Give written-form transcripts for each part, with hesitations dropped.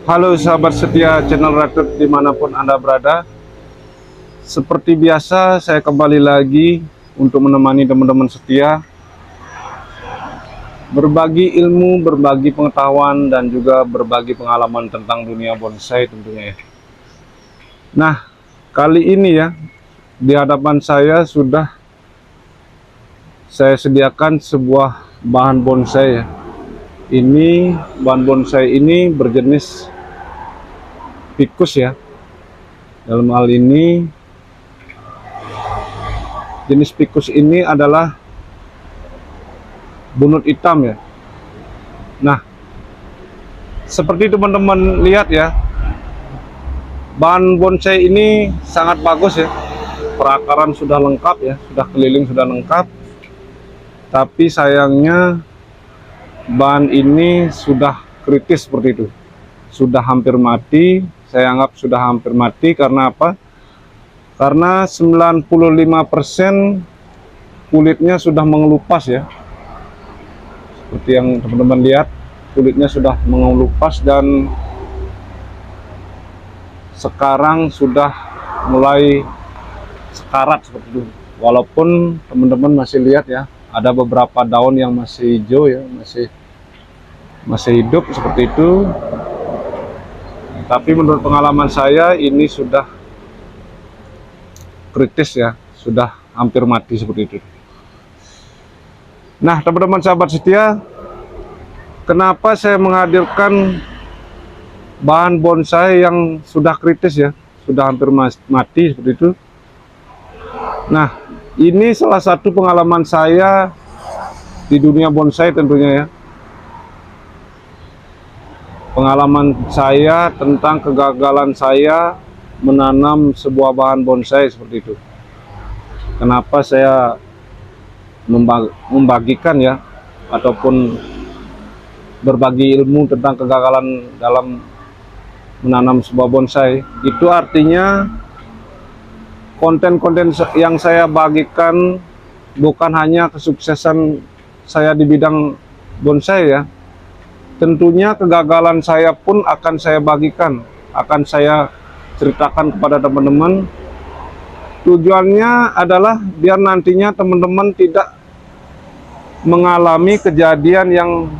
Halo sahabat setia channel Ratut dimanapun Anda berada. Seperti biasa saya kembali lagi untuk menemani teman-teman setia, berbagi ilmu, berbagi pengetahuan, dan juga berbagi pengalaman tentang dunia bonsai tentunya ya. Nah, kali ini ya, di hadapan saya sudah saya sediakan sebuah bahan bonsai ya. Ini bahan bonsai ini berjenis ficus ya. Dalam hal ini jenis ficus ini adalah bunut hitam ya. Nah, seperti teman-teman lihat ya, bahan bonsai ini sangat bagus ya. Perakaran sudah lengkap ya, sudah keliling sudah lengkap. Tapi sayangnya bahan ini sudah kritis seperti itu. Sudah hampir mati, saya anggap sudah hampir mati karena apa? Karena 95% kulitnya sudah mengelupas ya. Seperti yang teman-teman lihat, kulitnya sudah mengelupas dan sekarang sudah mulai sekarat seperti itu. Walaupun teman-teman masih lihat ya, ada beberapa daun yang masih hijau ya, masih hidup seperti itu. Tapi menurut pengalaman saya ini sudah kritis ya, sudah hampir mati seperti itu. Nah, teman-teman sahabat setia, kenapa saya menghadirkan bahan bonsai yang sudah kritis ya, sudah hampir mati seperti itu. Nah, ini salah satu pengalaman saya di dunia bonsai tentunya ya. Pengalaman saya tentang kegagalan saya menanam sebuah bahan bonsai seperti itu. Kenapa saya membagikan ya, ataupun berbagi ilmu tentang kegagalan dalam menanam sebuah bonsai. Itu artinya konten-konten yang saya bagikan bukan hanya kesuksesan saya di bidang bonsai ya. Tentunya kegagalan saya pun akan saya bagikan, akan saya ceritakan kepada teman-teman. Tujuannya adalah biar nantinya teman-teman tidak mengalami kejadian yang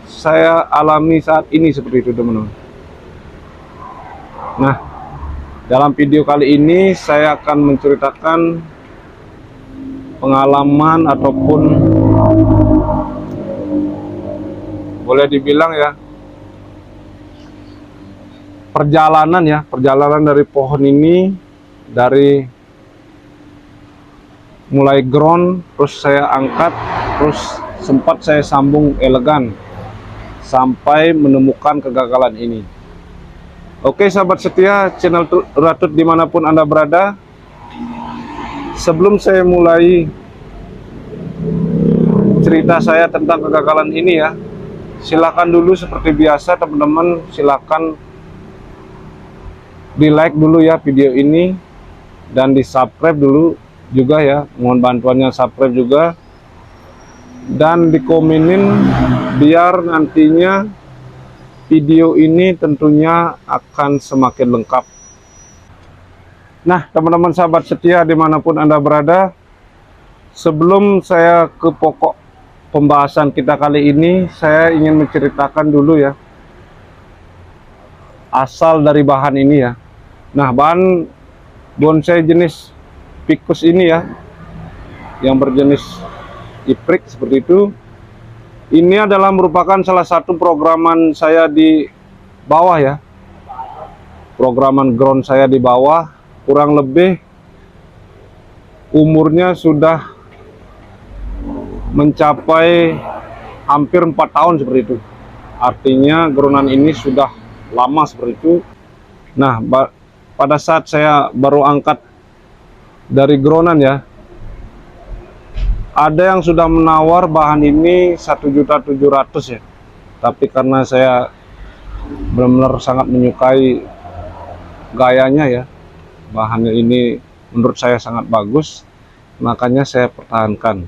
saya alami saat ini seperti itu teman-teman. Nah, dalam video kali ini saya akan menceritakan pengalaman ataupun boleh dibilang ya perjalanan dari pohon ini, dari mulai ground terus saya angkat, terus sempat saya sambung elegan sampai menemukan kegagalan ini. Oke sahabat setia channel Ratut dimanapun Anda berada, sebelum saya mulai cerita saya tentang kegagalan ini ya, silakan dulu seperti biasa teman-teman, silakan di like dulu ya video ini dan di subscribe dulu juga ya, mohon bantuannya subscribe juga, dan dikomenin biar nantinya video ini tentunya akan semakin lengkap. Nah teman-teman sahabat setia dimanapun Anda berada, sebelum saya ke pokok pembahasan kita kali ini, saya ingin menceritakan dulu ya asal dari bahan ini ya. Nah, bahan bonsai jenis ficus ini ya, yang berjenis iprik seperti itu, ini adalah merupakan salah satu programan saya di bawah ya, programan ground saya di bawah. Kurang lebih umurnya sudah mencapai hampir 4 tahun seperti itu. Artinya groundan ini sudah lama seperti itu. Nah, pada saat saya baru angkat dari groundan ya, ada yang sudah menawar bahan ini 1.700.000 ya. Tapi karena saya benar-benar sangat menyukai gayanya ya, bahannya ini menurut saya sangat bagus, makanya saya pertahankan.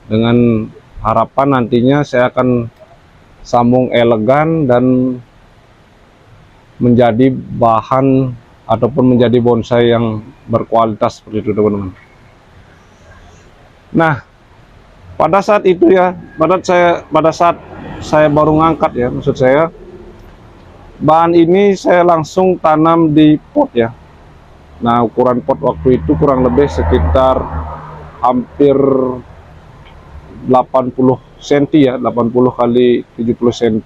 Dengan harapan nantinya saya akan sambung elegan dan menjadi bahan ataupun menjadi bonsai yang berkualitas seperti itu, teman-teman. Nah, pada saat itu ya, pada saat saya baru ngangkat ya, maksud saya bahan ini saya langsung tanam di pot ya. Nah, ukuran pot waktu itu kurang lebih sekitar hampir 80 cm ya, 80 kali 70 cm.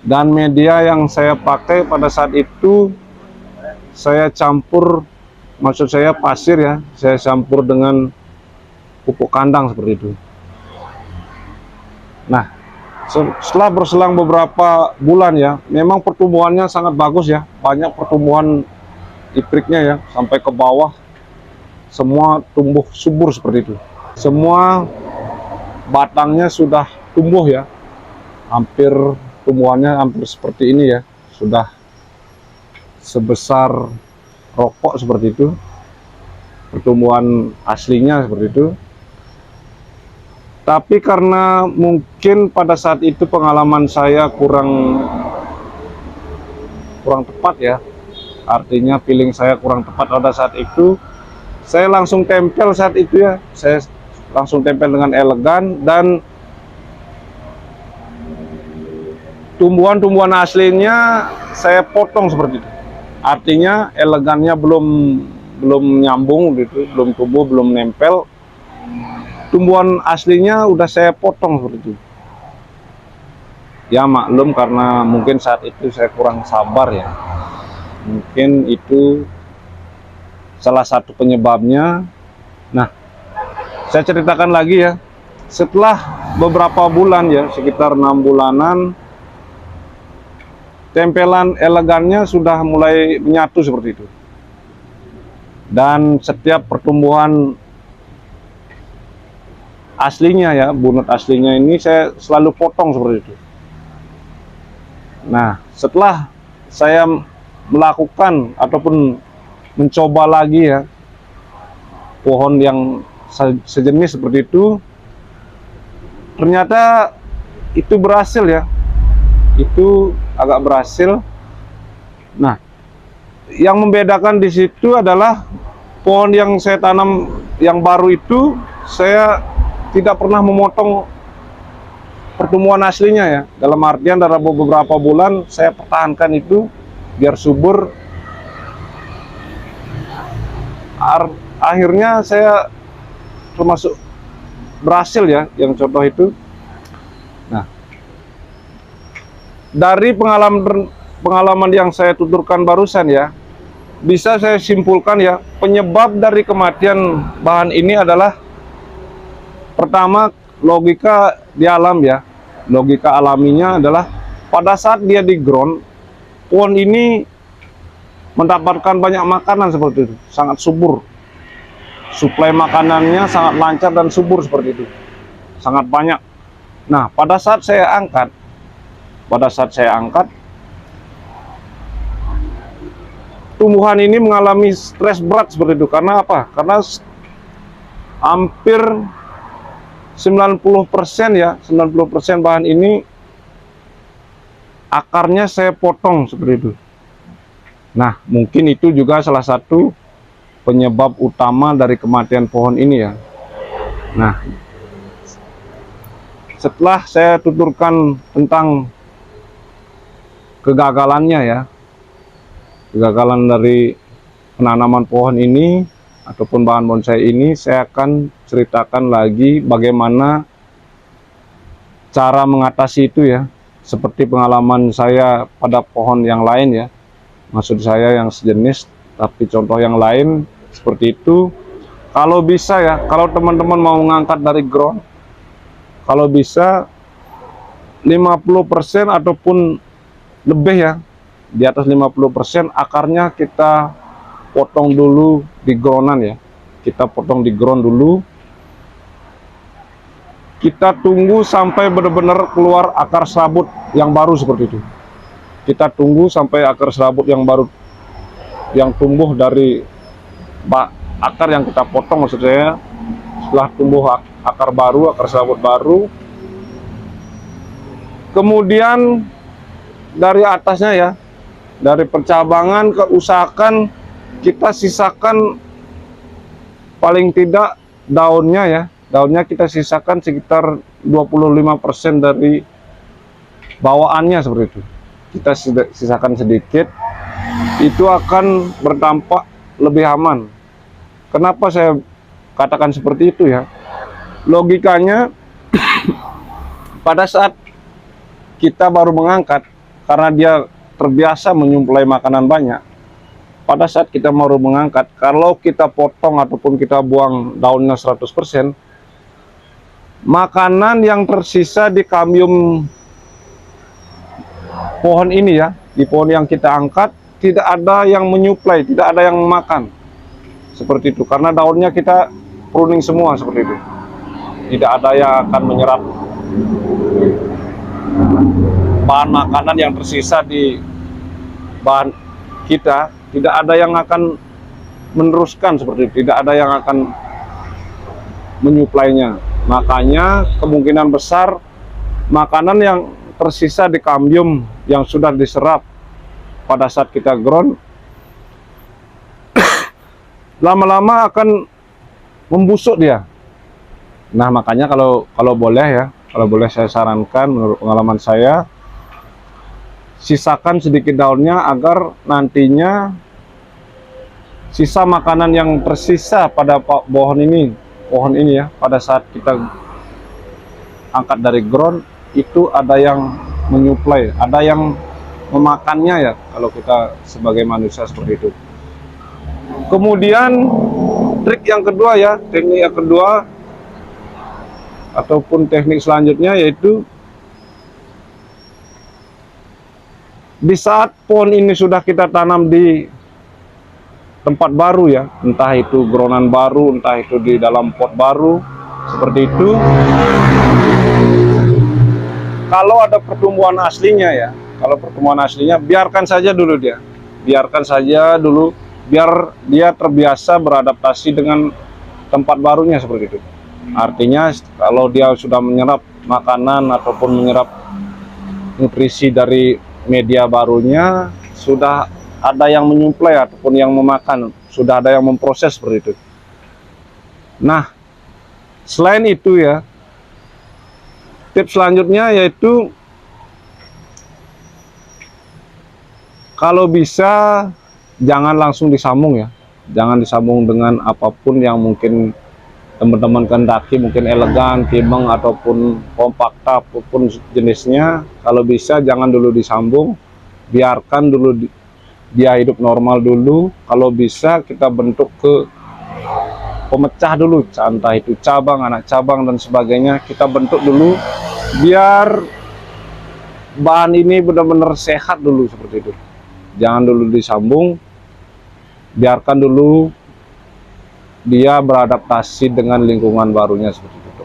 Dan media yang saya pakai pada saat itu saya campur, maksud saya pasir ya, saya campur dengan pupuk kandang seperti itu. Nah, setelah berselang beberapa bulan ya, memang pertumbuhannya sangat bagus ya, banyak pertumbuhan ipriknya ya, sampai ke bawah semua tumbuh subur seperti itu. Semua batangnya sudah tumbuh ya, hampir tumbuhannya hampir seperti ini ya, sudah sebesar rokok seperti itu, pertumbuhan aslinya seperti itu. Tapi karena mungkin pada saat itu pengalaman saya kurang tepat ya, artinya feeling saya kurang tepat pada saat itu, saya langsung tempel saat itu ya, saya langsung tempel dengan elegan, dan tumbuhan-tumbuhan aslinya saya potong seperti itu. Artinya elegannya belum nyambung gitu, belum tumbuh, belum nempel. Tumbuhan aslinya udah saya potong seperti itu. Ya maklum, karena mungkin saat itu saya kurang sabar ya. Mungkin itu salah satu penyebabnya. Nah, saya ceritakan lagi ya. Setelah beberapa bulan ya, sekitar 6 bulanan, tempelan elegannya sudah mulai menyatu seperti itu. Dan setiap pertumbuhan aslinya ya, bunut aslinya ini saya selalu potong seperti itu. Nah, setelah saya melakukan ataupun mencoba lagi ya, pohon yang sejenis seperti itu, ternyata itu berhasil ya, itu agak berhasil. Nah, yang membedakan di situ adalah pohon yang saya tanam yang baru itu, saya tidak pernah memotong pertumbuhan aslinya ya. Dalam artian dalam beberapa bulan saya pertahankan itu biar subur. Akhirnya saya termasuk berhasil ya, yang contoh itu. Nah, dari pengalaman yang saya tuturkan barusan ya, bisa saya simpulkan ya, penyebab dari kematian bahan ini adalah pertama, logika di alam ya. Logika alaminya adalah pada saat dia di ground, pohon ini mendapatkan banyak makanan seperti itu, sangat subur. Suplai makanannya sangat lancar dan subur seperti itu, sangat banyak. Nah, pada saat saya angkat, tumbuhan ini mengalami stres berat seperti itu. Karena apa? Karena hampir 90% ya, 90% bahan ini akarnya saya potong seperti itu. Nah, mungkin itu juga salah satu penyebab utama dari kematian pohon ini ya. Nah, setelah saya tuturkan tentang kegagalannya ya, kegagalan dari penanaman pohon ini ataupun bahan bonsai ini, saya akan ceritakan lagi bagaimana cara mengatasi itu ya, seperti pengalaman saya pada pohon yang lain ya, maksud saya yang sejenis tapi contoh yang lain seperti itu. Kalau bisa ya, kalau teman-teman mau mengangkat dari ground, kalau bisa 50% ataupun lebih ya, di atas 50% akarnya kita potong dulu di groundan ya. Kita potong di ground dulu. Kita tunggu sampai benar-benar keluar akar serabut yang baru seperti itu. Kita tunggu sampai akar serabut yang baru, yang tumbuh dari akar yang kita potong, maksud saya. Setelah tumbuh akar baru, akar serabut baru, kemudian dari atasnya ya, dari percabangan ke usahakan kita sisakan paling tidak daunnya ya. Daunnya kita sisakan sekitar 25% dari bawaannya seperti itu. Kita sisakan sedikit, itu akan berdampak lebih aman. Kenapa saya katakan seperti itu ya? Logikanya pada saat kita baru mengangkat, karena dia terbiasa menyuplai makanan banyak, pada saat kita baru mengangkat, kalau kita potong ataupun kita buang daunnya 100%, makanan yang tersisa di kambium pohon ini ya, di pohon yang kita angkat, tidak ada yang menyuplai, tidak ada yang makan. Seperti itu, karena daunnya kita pruning semua seperti itu. Tidak ada yang akan menyerap bahan makanan yang tersisa di bahan kita, tidak ada yang akan meneruskan seperti itu, tidak ada yang akan menyuplainya. Makanya kemungkinan besar makanan yang tersisa di kambium yang sudah diserap pada saat kita ground lama-lama akan membusuk dia. Nah, makanya kalau boleh ya, kalau boleh saya sarankan menurut pengalaman saya, sisakan sedikit daunnya agar nantinya sisa makanan yang tersisa pada pohon ini ya, pada saat kita angkat dari ground itu ada yang menyuplai, ada yang memakannya ya, kalau kita sebagai manusia seperti itu. Kemudian trik yang kedua ya, teknik yang kedua ataupun teknik selanjutnya yaitu di saat pohon ini sudah kita tanam di tempat baru ya, entah itu groundan baru, entah itu di dalam pot baru, seperti itu. Kalau ada pertumbuhan aslinya ya, kalau pertumbuhan aslinya biarkan saja dulu dia, biarkan saja dulu, biar dia terbiasa beradaptasi dengan tempat barunya seperti itu. Artinya kalau dia sudah menyerap makanan ataupun menyerap nutrisi dari media barunya, sudah ada yang menyuplai ataupun yang memakan, sudah ada yang memproses seperti itu. Nah, selain itu ya, tips selanjutnya yaitu kalau bisa jangan langsung disambung ya, jangan disambung dengan apapun yang mungkin teman-teman kehendaki, mungkin elegan, timeng ataupun kompakta apapun jenisnya. Kalau bisa jangan dulu disambung, biarkan dulu dia hidup normal dulu. Kalau bisa kita bentuk ke pemecah dulu, entah itu cabang, anak cabang dan sebagainya, kita bentuk dulu biar bahan ini benar-benar sehat dulu seperti itu. Jangan dulu disambung, biarkan dulu dia beradaptasi dengan lingkungan barunya seperti itu.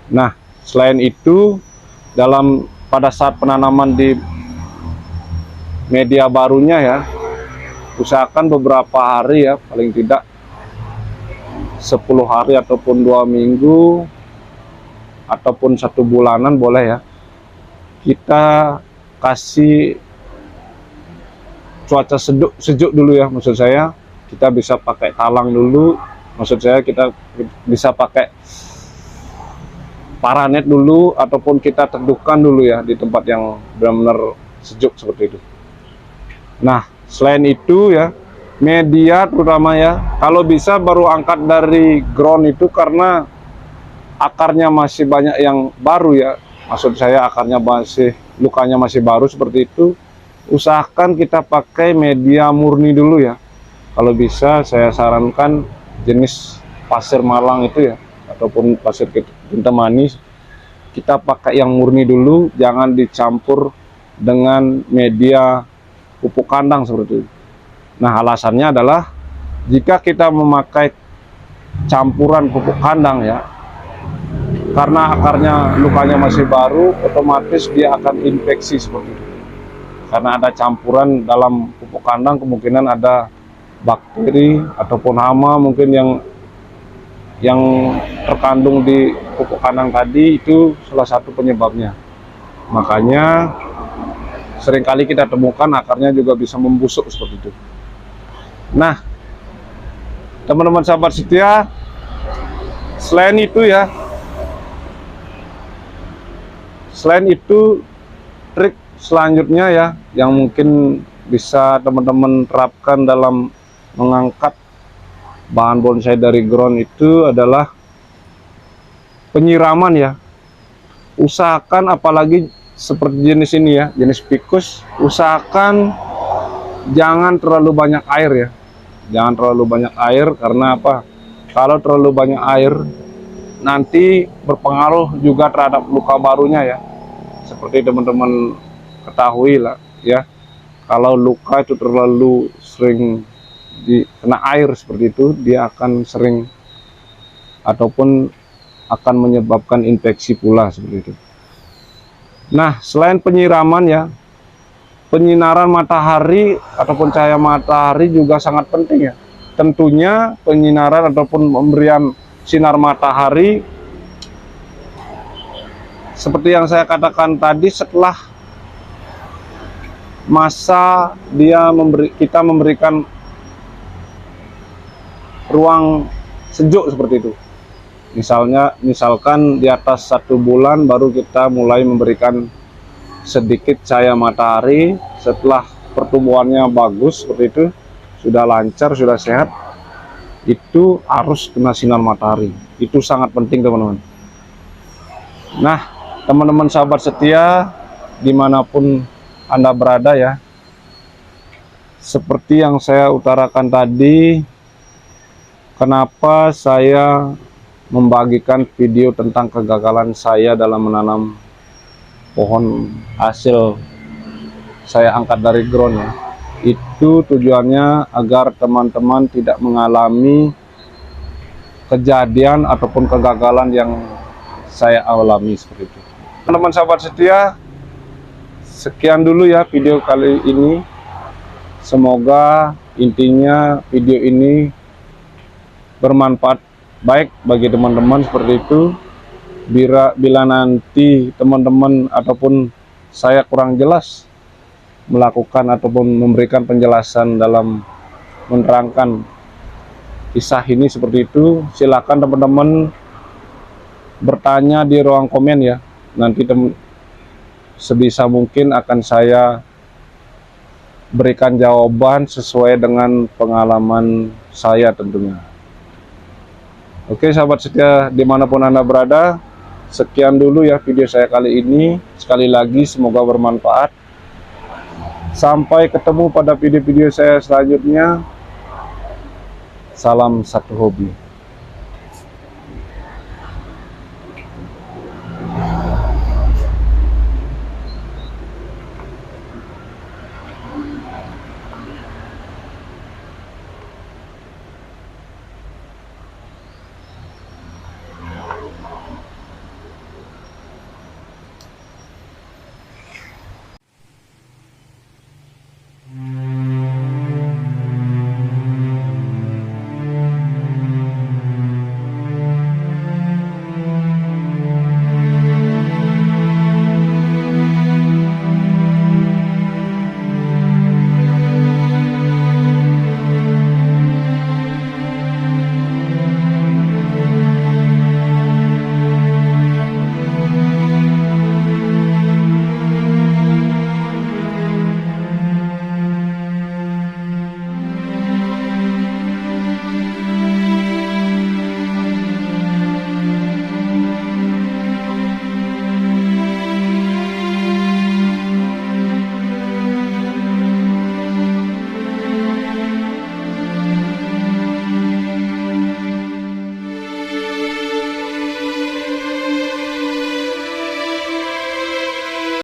Nah, selain itu pada saat penanaman di media barunya ya, usahakan beberapa hari ya, paling tidak 10 hari ataupun 2 minggu ataupun 1 bulanan boleh ya, kita kasih cuaca sejuk dulu ya, maksud saya kita bisa pakai talang dulu, maksud saya kita bisa pakai paranet dulu ataupun kita teduhkan dulu ya di tempat yang benar-benar sejuk seperti itu. Nah, selain itu ya, media terutama ya, kalau bisa baru angkat dari ground itu karena akarnya masih banyak yang baru ya, maksud saya akarnya lukanya masih baru seperti itu. Usahakan kita pakai media murni dulu ya. Kalau bisa saya sarankan jenis pasir malang itu ya, ataupun pasir kintamani, kita pakai yang murni dulu, jangan dicampur dengan media pupuk kandang seperti itu. Nah, alasannya adalah jika kita memakai campuran pupuk kandang ya, karena akarnya lukanya masih baru, otomatis dia akan infeksi seperti itu. Karena ada campuran dalam pupuk kandang, kemungkinan ada bakteri ataupun hama mungkin yang terkandung di pupuk kandang tadi, itu salah satu penyebabnya. Makanya seringkali kita temukan akarnya juga bisa membusuk seperti itu. Nah, teman-teman sahabat setia, selain itu trik selanjutnya ya yang mungkin bisa teman-teman terapkan dalam mengangkat bahan bonsai dari ground itu adalah penyiraman ya. Usahakan, apalagi seperti jenis ini ya, jenis ficus, usahakan jangan terlalu banyak air ya. Jangan terlalu banyak air, karena apa? Kalau terlalu banyak air nanti berpengaruh juga terhadap luka barunya ya. Seperti teman-teman ketahui lah ya, kalau luka itu terlalu sering kena air seperti itu, dia akan sering ataupun akan menyebabkan infeksi pula seperti itu. Nah, selain penyiraman ya, penyinaran matahari ataupun cahaya matahari juga sangat penting ya. Tentunya penyinaran ataupun pemberian sinar matahari seperti yang saya katakan tadi, setelah masa kita memberikan ruang sejuk seperti itu. Misalkan di atas 1 bulan baru kita mulai memberikan sedikit cahaya matahari. Setelah pertumbuhannya bagus seperti itu, sudah lancar, sudah sehat, itu harus kena sinar matahari. Itu sangat penting teman-teman. Nah, teman-teman sahabat setia dimanapun Anda berada ya, seperti yang saya utarakan tadi, kenapa saya membagikan video tentang kegagalan saya dalam menanam pohon hasil saya angkat dari ground ya. Itu tujuannya agar teman-teman tidak mengalami kejadian ataupun kegagalan yang saya alami seperti itu. Teman-teman sahabat setia, sekian dulu ya video kali ini. Semoga intinya video ini bermanfaat baik bagi teman-teman seperti itu. Bila nanti teman-teman ataupun saya kurang jelas melakukan ataupun memberikan penjelasan dalam menerangkan kisah ini seperti itu, silakan teman-teman bertanya di ruang komen ya. Nanti sebisa mungkin akan saya berikan jawaban sesuai dengan pengalaman saya tentunya. Oke sahabat setia dimanapun Anda berada, sekian dulu ya video saya kali ini. Sekali lagi semoga bermanfaat. Sampai ketemu pada video-video saya selanjutnya. Salam satu hobi.